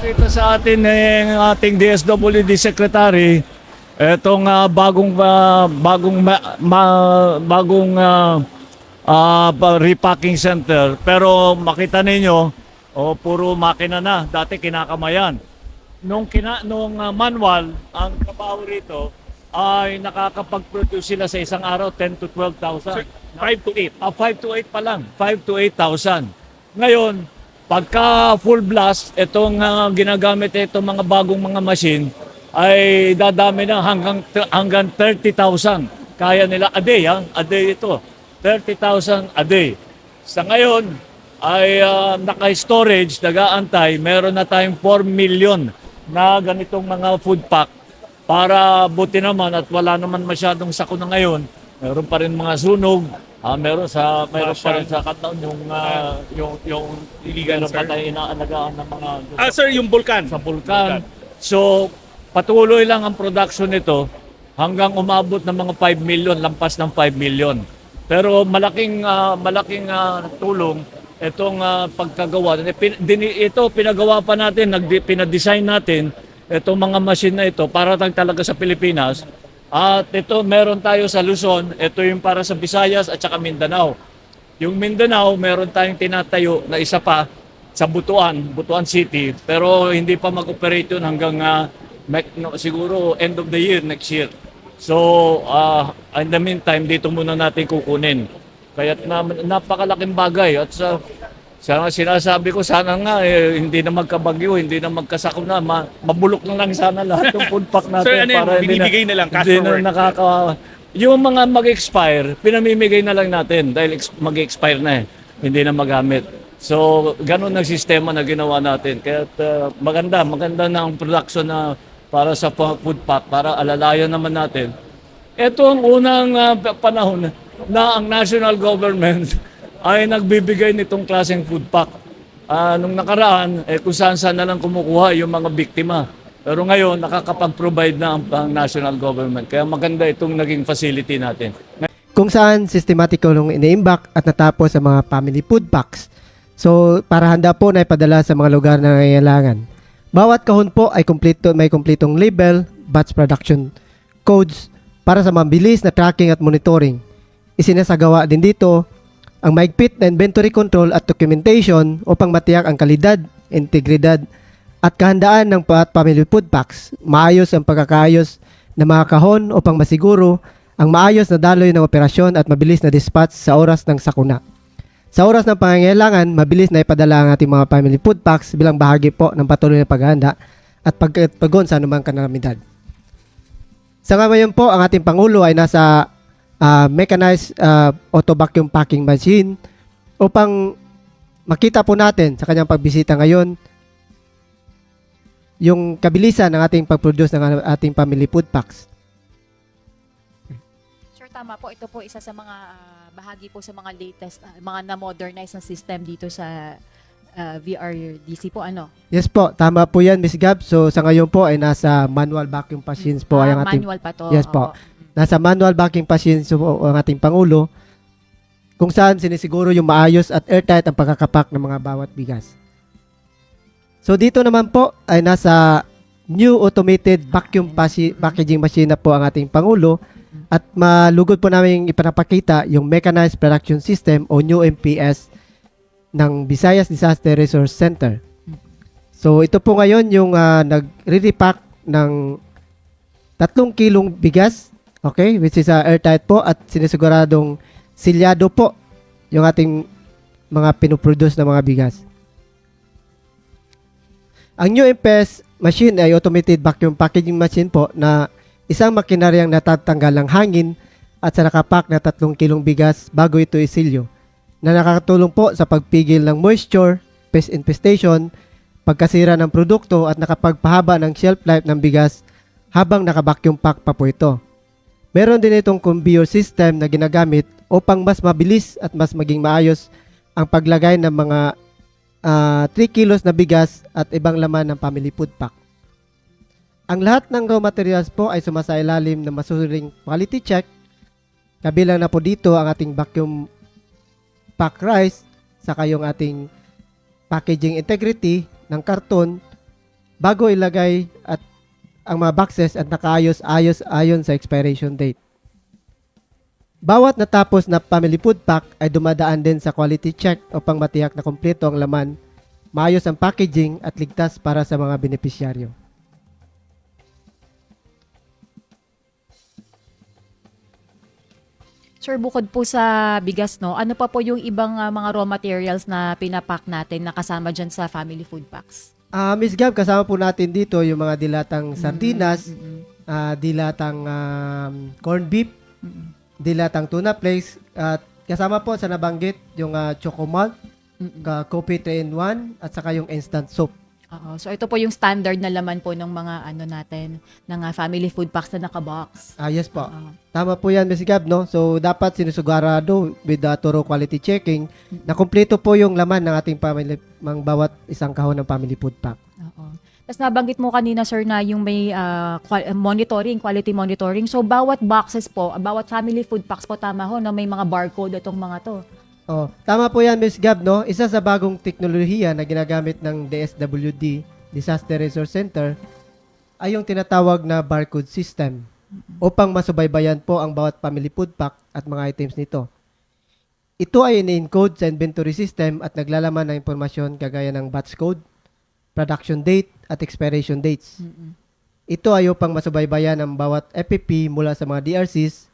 Ipapakita sa atin ng ating DSWD Secretary itong repacking center. Pero makita ninyo, puro makina na. Dati kinakamayan. Nung manual, ang trabaho rito ay nakakapag-produce sila sa isang araw 10 to 12,000. 5 to 8. 5 to 8 pa lang. 5 to 8,000. Ngayon, pagka full blast, itong ginagamit itong mga bagong mga machine ay dadami na hanggang 30,000. Kaya nila a day, a day ito. 30,000 a day. Sa ngayon ay naka-storage, nag-aantay, meron na tayong 4 million na ganitong mga food pack para buti naman at wala naman masyadong sakuna ngayon. Meron pa rin mga sunog, meron pa rin sa kataon yung Iligan, sir. patay inaalagaan ng mga Sir, yung Vulcan. sa bulkan. So, patuloy lang ang production nito hanggang umabot ng mga 5 million, lampas ng 5 million. Pero malaking tulong itong pagkagawa. Ito pinagawa pa natin, pinadesign natin itong mga machine na ito para talaga sa Pilipinas. At ito meron tayo sa Luzon, ito yung para sa Visayas at saka Mindanao. Yung Mindanao, meron tayong tinatayo na isa pa sa Butuan City, pero hindi pa mag-operate yun hanggang siguro end of the year, next year. So, in the meantime, dito muna natin kukunin. Kaya napakalaking bagay at sinasabi ko sana nga hindi na magkabagyo, hindi na magkasakuna, mabulok na lang sana lahat ng food pack natin. Sir, ano yun? Para Binibigay na lang, cash hindi forward. yung mga mag-expire, pinamimigay na lang natin dahil mag-expire na hindi na magamit. So, ganun ang sistema na ginawa natin. Kaya maganda na ang production na para sa food pack, para alalayan naman natin. Ito ang unang panahon na ang national government ay nagbibigay nitong klaseng food pack. Nung nakaraan, kung saan na lang kumukuha yung mga biktima. Pero ngayon, nakakapag-provide na ang national government. Kaya maganda itong naging facility natin. Kung saan systematic yung iniimbak at natapos sa mga family food packs. So, para handa po na ipadala sa mga lugar na nangangailangan. Bawat kahon po ay may kumpletong label, batch production codes para sa mabilis na tracking at monitoring. Isinasagawa din dito ang mahigpit na inventory control at documentation upang matiyak ang kalidad, integridad at kahandaan ng family food packs. Maayos ang pagkakaayos ng mga kahon upang masiguro ang maayos na daloy ng operasyon at mabilis na dispatch sa oras ng sakuna. Sa oras ng pangangailangan, mabilis na ipadala ang ating mga family food packs bilang bahagi po ng patuloy na paghahanda at pagtugon sa anumang kalamidad. Sa ngayon po, ang ating Pangulo ay nasa mechanized auto vacuum packing machine upang makita po natin sa kanyang pagbisita ngayon yung kabilisan ng ating pag-produce ng ating family food packs. Sir, tama po. Ito po isa sa mga bahagi po sa mga latest, mga na-modernize na system dito sa VRDC po, ano? Yes po, tama po yan, Miss Gab. So sa ngayon po ay nasa manual vacuum machines po ay ang ating manual pa to. Yes po. Nasa manual vacuum machines po ang ating Pangulo kung saan sinisiguro yung maayos at airtight ang pagkakapak ng mga bawat bigas. So dito naman po ay nasa new automated vacuum packaging machine na po ang ating Pangulo at malugod po namin ipinapakita yung Mechanized Production System o new MPS ng Visayas Disaster Resource Center. So ito po ngayon yung nagre-repack ng 3 kilong bigas, okay, which is airtight po at sinisiguradong silyado po yung ating mga pinuproduce na mga bigas. Ang new MPS machine ay automated vacuum packaging machine po na isang makinaryang natatanggal ng hangin at sa nakapak na 3 kilong bigas bago ito isilyo na nakakatulong po sa pagpigil ng moisture, pest infestation, pagkasira ng produkto at nakapagpahaba ng shelf life ng bigas habang naka-vacuum pack pa po ito. Meron din itong conveyor system na ginagamit upang mas mabilis at mas maging maayos ang paglagay ng mga 3 kilos na bigas at ibang laman ng family food pack. Ang lahat ng raw materials po ay sumasailalim ng masuring quality check. Kabilang na po dito ang ating vacuum pack rice, saka yung ating packaging integrity ng karton, bago ilagay at ang mga boxes at nakaayos-ayos ayon sa expiration date. Bawat natapos na family food pack ay dumadaan din sa quality check upang matiyak na kumpleto ang laman, maayos ang packaging at ligtas para sa mga benepisyaryo. Sir, bukod po sa bigas, no, ano pa po yung ibang mga raw materials na pinapack natin na kasama dyan sa family food packs? Miss Gab, kasama po natin dito yung mga dilatang sardinas, dilatang corned beef, dilatang tuna flakes, at kasama po sa nabanggit yung choco malt, coffee 3-in-1, at saka yung instant soup. Oo. So ito po yung standard na laman po ng mga ano natin, ng family food packs na naka-box. Yes po. Oo. Tama po yan, Miss Gab, no? So, dapat sinusugarado with the thorough quality checking na kumpleto po yung laman ng ating family, mang bawat isang kahon ng family food pack. Oo. Tapos nabanggit mo kanina, sir, na yung may monitoring, quality monitoring. So bawat boxes po, bawat family food packs po, tama ho, na may mga barcode itong mga to. Tama po yan, Miss Gab, no? Isa sa bagong teknolohiya na ginagamit ng DSWD, Disaster Resource Center, ay yung tinatawag na barcode system upang masubaybayan po ang bawat family food pack at mga items nito. Ito ay in-encode sa inventory system at naglalaman ng impormasyon kagaya ng batch code, production date, at expiration dates. Ito ay upang masubaybayan ang bawat FPP mula sa mga DRCs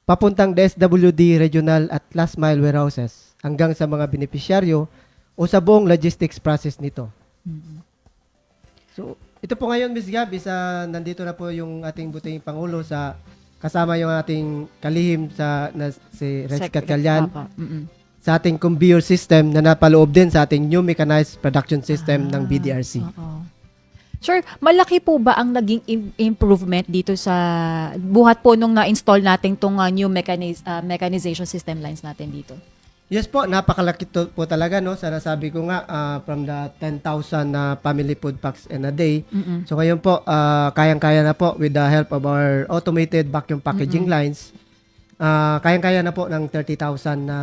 papuntang DSWD regional at last mile warehouses hanggang sa mga benepisyaryo o sa buong logistics process nito. So, ito po ngayon, Ms. Gab, nandito na po yung ating buting Pangulo sa kasama yung ating kalihim si Reg Gatchalian sa ating conveyor system na napaloob din sa ating new mechanized production system ng BDRC. Oo. Sir, malaki po ba ang naging improvement dito sa buhat po nung na-install natin tong new mechanization system lines natin dito? Yes po, napakalaki po talaga, no? Sana sabi ko nga, from the 10,000 na family food packs in a day. So ngayon po, kayang-kaya na po with the help of our automated vacuum packaging lines. Kayang-kaya na po ng 30,000 na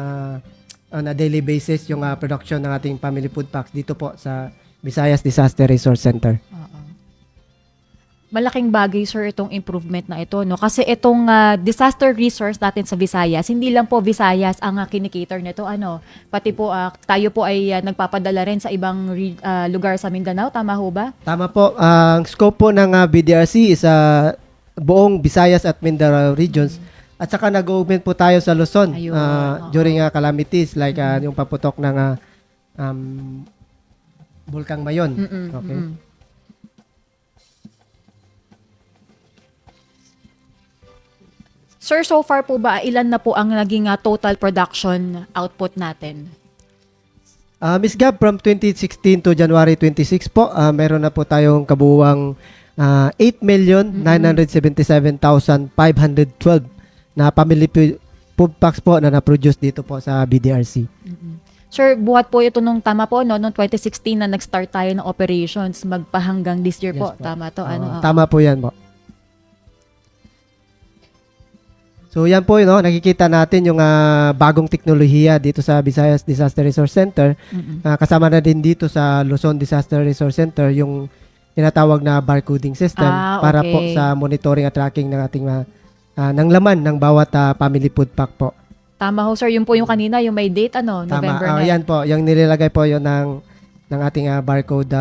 on a daily basis yung production ng ating family food packs dito po sa Visayas Disaster Resource Center. Oo. Malaking bagay, sir, itong improvement na ito, no? Kasi itong disaster resource natin sa Visayas, hindi lang po Visayas ang kinikater nito, ano? Pati po tayo po ay nagpapadala rin sa ibang lugar sa Mindanao, tama ho ba? Tama po. Ang scope po ng BDRC is buong Visayas at Mindanao regions. At saka nag-augment po tayo sa Luzon Ayun, during calamities like yung paputok ng Bulkang Mayon. Okay. Sir, so far po ba, ilan na po ang naging total production output natin? Miss Gab, from 2016 to January 26 po, meron na po tayong kabuuang 8,977,512 na family food packs po na na-produce dito po sa BDRC. Sir, buhat po ito nung tama po, no? Noong 2016 na nag-start tayo ng operations, magpahanggang this year Yes po. po. Tama to? Tama po yan po. So yan po, nakikita natin yung bagong teknolohiya dito sa Visayas Disaster Resource Center. Kasama na din dito sa Luzon Disaster Resource Center yung tinatawag na barcoding system para po okay. sa monitoring at tracking ng ating ng laman ng bawat family food pack po. Tama ho, sir. Yun po yung kanina, yung may date, November Tama. 9. Yan po, yung nilagay po yun ng ating barcode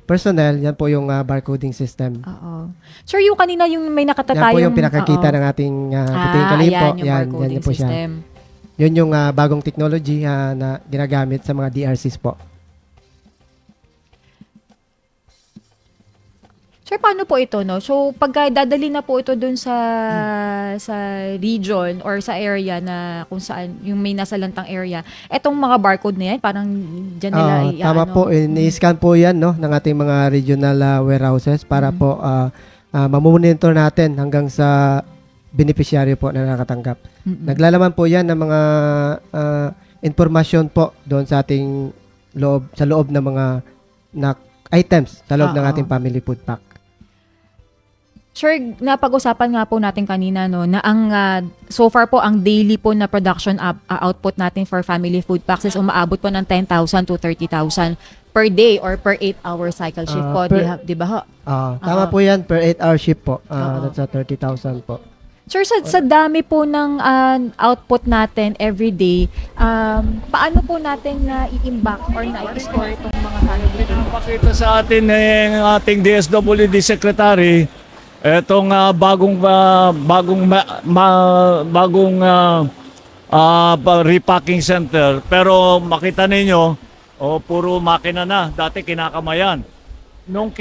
personnel. Yan po yung barcoding system. Oo. Sir, yung kanina, yung may nakata Yan po tayong... yung pinakakita ng ating buting kalim po. Ayan, yung barcoding po siya. system. Yun yung bagong technology na ginagamit sa mga DRCs po. Sir, paano po ito, no? So, pagka dadali na po ito dun sa region or sa area na kung saan yung may nasa lantang area, etong mga barcode na yan, parang dyan nila Tama po, i-scan po yan ng ating mga regional warehouses para po mamonitor natin hanggang sa beneficiary po na nakatanggap. Naglalaman po yan ng mga informasyon po doon sa ating loob ng mga items sa loob ng ating family food pack. Sir, napag-usapan nga po natin kanina, no, na ang so far po ang daily po na production output natin for family food packs is umaabot po ng 10,000 to 30,000. per day or per 8-hour cycle shift po, di ba ho? Tama po yan, per 8-hour shift po. Oo. That's 30,000 po. Sir, sa dami po ng output natin every day, paano po natin i-imbak or na-store itong mga family? Pinapakita sa atin ng ating DSWD Secretary itong repacking center. Pero makita ninyo, puro makina na. Dati kinakamayan. Nung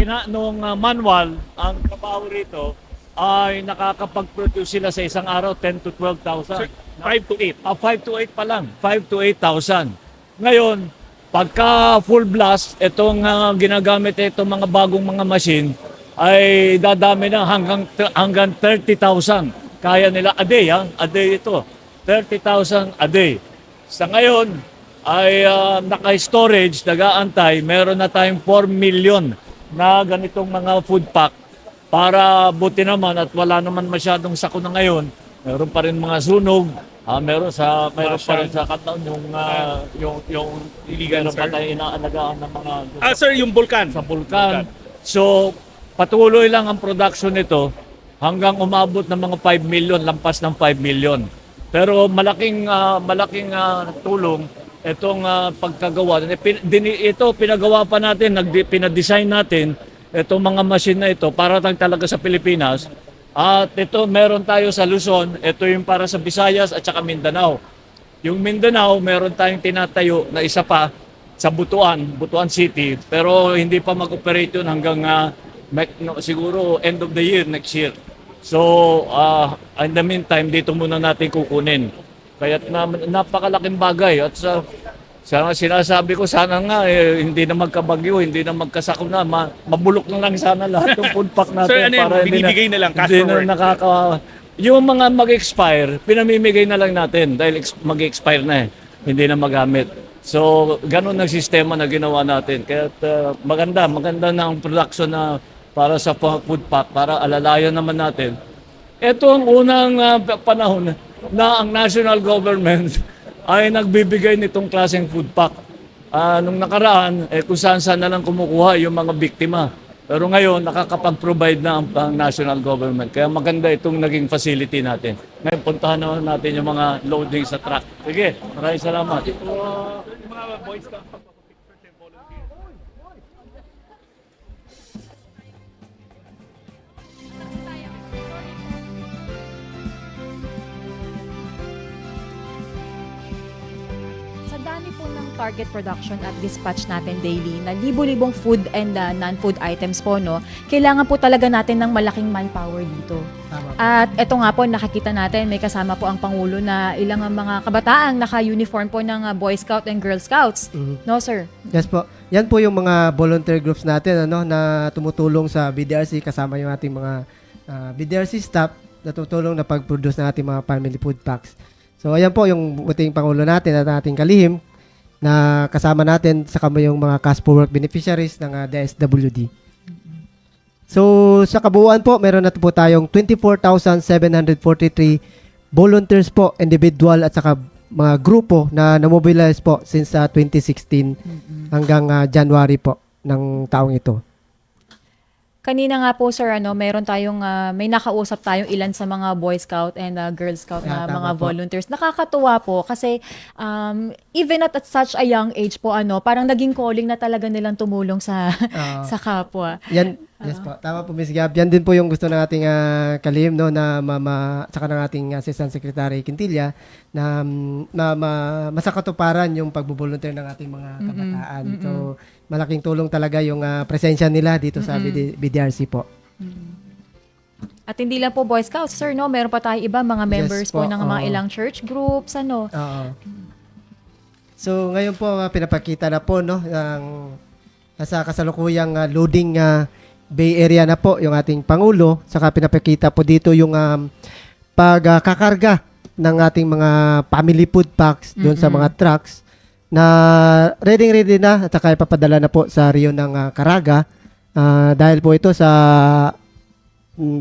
manual, ang trabaho rito ay nakakapag-produce sila sa isang araw 10 to 12,000. 5 to 8. 5 to 8 pa lang. 5 to 8,000. Ngayon, pagka full blast, itong ginagamit itong mga bagong mga machine ay dadami na hanggang 30,000. Kaya nila a day, a day ito. 30,000 a day. Sa ngayon ay naka-storage, nag-aantay, meron na tayong 4 million na ganitong mga food pack para buti naman at wala naman masyadong sakuna ngayon. Meron pa rin mga sunog, meron pa rin sa kataon yung iligan ng patay inaalagaan ng mga Sir, yung Vulcan. sa bulkan. So, patuloy lang ang production nito hanggang umabot ng mga 5 million, lampas ng 5 million. Pero malaking tulong itong pagkagawa. Ito pinagawa pa natin, pinadesign natin itong mga machine na ito para talaga sa Pilipinas. At ito meron tayo sa Luzon, ito yung para sa Visayas at saka Mindanao. Yung Mindanao, meron tayong tinatayo na isa pa sa Butuan City, pero hindi pa mag-operate yun hanggang siguro end of the year, next year. So, in the meantime, dito muna natin kukunin. Kaya napakalaking bagay. At sinasabi ko, sana nga hindi na magkabagyo, hindi na magkasakuna, mabulok na lang sana lahat ng food pack natin. Sir, ano yun? para Binibigay na lang, cash hindi forward. na yung mga mag-expire, pinamimigay na lang natin dahil mag-expire na hindi na magamit. So, ganun ang sistema na ginawa natin. Kaya maganda na ang production na para sa food pack, para alalayan naman natin. Ito ang unang panahon na ang national government ay nagbibigay nitong klaseng food pack. Nung nakaraan, kung saan na lang kumukuha yung mga biktima. Pero ngayon, nakakapag-provide na ang national government. Kaya maganda itong naging facility natin. Ngayon, puntahan naman natin yung mga loading sa truck. Sige, maraming salamat. Yung mga Boy Scouts, pagpapapicture tayo, volunteer. Sa dami po ng target production at dispatch natin daily na libo-libong food and non-food items po, no, kailangan po talaga natin ng malaking manpower dito. Tama. At eto nga po, nakikita natin, may kasama po ang Pangulo na ilang mga kabataang naka-uniform po ng Boy Scout and Girl Scouts. No, sir? Yes po. Yan po yung mga volunteer groups natin na tumutulong sa BDRC, kasama yung ating mga BDRC staff na tumutulong na pag-produce ng ating mga family food packs. So ayan po yung buting Pangulo natin at ating kalihim na kasama natin sa yung mga cash for work beneficiaries ng DSWD. So sa kabuuan po, meron na po tayong 24,743 volunteers po, individual at saka mga grupo na namobilize po since 2016 hanggang January po ng taong ito. Kanina nga po, sir, meron tayong may nakausap tayong ilan sa mga Boy Scout and Girl Scout na Tama mga po. volunteers. Nakakatuwa po kasi even at such a young age po, parang naging calling na talaga nilang tumulong sa sa kapwa. Yan, yes po. Tama po, Ms. Gab. Yan din po yung gusto ng ating kalihim, no, na saka ng ating Assistant Secretary Quintilla na masakatuparan yung pagbubolunteer ng ating mga kabataan. So, malaking tulong talaga yung presensya nila dito sa BDRC po. At hindi lang po Boy Scouts, sir, no? Meron pa tayo iba, mga members po, po ng mga oo. ilang church groups, Oo. So, ngayon po, pinapakita na po, no, nasa kasalukuyang loading Bay Area na po yung ating Pangulo. Saka pinapakita po dito yung pagkakarga ng ating mga family food packs doon sa mga trucks na ready na at saka ipapadala na po sa Rio ng Caraga dahil po ito sa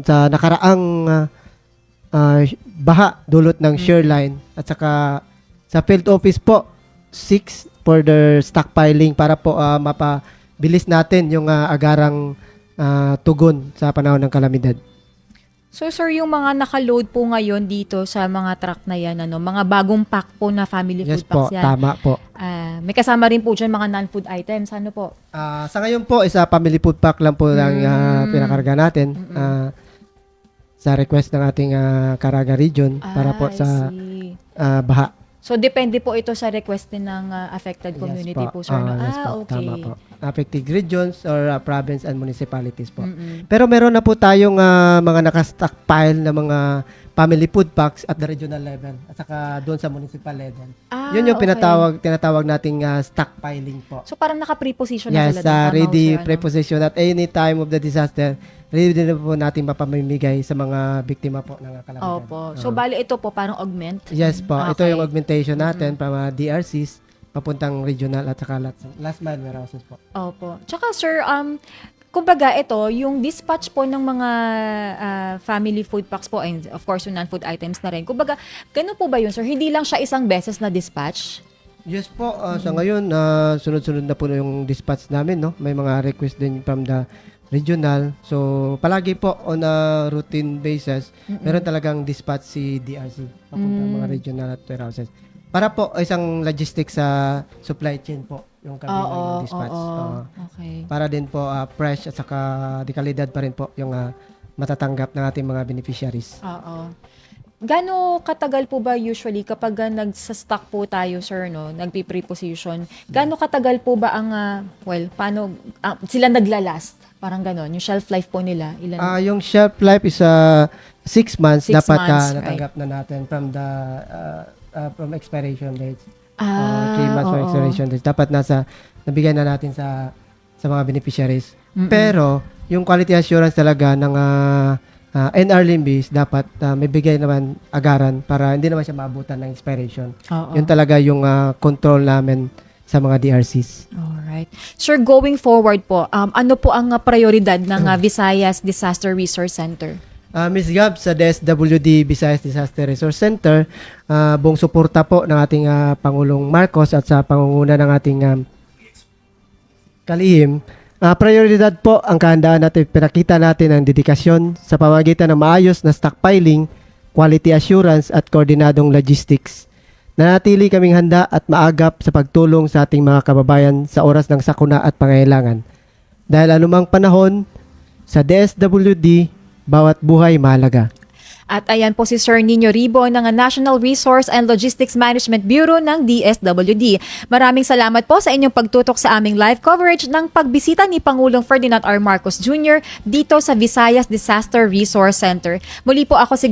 nakaraang baha dulot ng share line at saka sa field office po 6 further stockpiling para po mapabilis natin yung agarang tugon sa panahon ng kalamidad. So sir, yung mga nakaload po ngayon dito sa mga truck na yan, mga bagong pack po na family Yes food po, packs yan. tama po. May kasama rin po dyan mga non-food items. Ano po? Sa ngayon po, isa family food pack lang po ang pinakarga natin sa request ng ating Caraga region para po I sa see. baha. So depende po ito sa request din ng affected community po, sir. No? Yes po, Okay. tama po. Affected regions or province and municipalities po. Mm-mm. Pero meron na po tayong mga naka-stockpile na mga family food packs at the regional level at saka doon sa municipal level. Yun yung okay. tinatawag nating stockpiling po. So parang naka-preposition na Yes, sila. doon. Tama, ready sir, ano? preposition at any time of the disaster, ready na po natin mapamimigay sa mga biktima po ng kalamidad. Opo. So bali ito po parang augment. Yes po, ito Okay. yung augmentation natin para DRCs papuntang regional at saka last mile warehouses po. Opo. Tsaka sir, kumbaga ito, yung dispatch po ng mga family food packs po and of course yung non-food items na rin. Kumbaga, ganun po ba yun sir? Hindi lang siya isang beses na dispatch? Yes po, sa ngayon, sunod-sunod na po yung dispatch namin, no? May mga request din from the regional. So, palagi po on a routine basis, meron talagang dispatch si DRC papuntang mga regional at warehouses. Para po isang logistics sa supply chain po yung kabilang ng dispatch. Okay. Para din po fresh at saka di kalidad pa rin po yung matatanggap ng ating mga beneficiaries. Oo. Gano katagal po ba usually kapag nagsa-stock po tayo, sir, no? Nagpi-preposition. Gano katagal po ba ang, paano, sila naglalast? Parang ganon. Yung shelf life po nila, ilan? Yung shelf life is 6 months. 6 dapat months, natanggap na natin from expiration dates. 3 Ah, months from oo. expiration dates. Dapat nabigyan na natin sa mga beneficiaries. Pero, yung quality assurance talaga ng NR Limbis, dapat may bigay naman agaran para hindi naman siya maabutan ng expiration. Oo. Yun talaga yung control namin sa mga DRCs. Alright. Sir, going forward po, ano po ang prioridad ng Visayas Disaster Resource Center? Ms. Gab, sa DSWD Visayas Disaster Resource Center, buong suporta po ng ating Pangulong Marcos at sa pangunguna ng ating kalihim. Prioridad po ang kahandaan natin, pinakita natin ang dedikasyon sa pamamagitan ng maayos na stockpiling, quality assurance at koordinadong logistics. Nanatili kaming handa at maagap sa pagtulong sa ating mga kababayan sa oras ng sakuna at pangailangan. Dahil anumang panahon, sa DSWD, bawat buhay mahalaga. At ayan po si Sir Nino Ribo ng National Resource and Logistics Management Bureau ng DSWD. Maraming salamat po sa inyong pagtutok sa aming live coverage ng pagbisita ni Pangulong Ferdinand R. Marcos Jr. dito sa Visayas Disaster Resource Center. Muli po ako si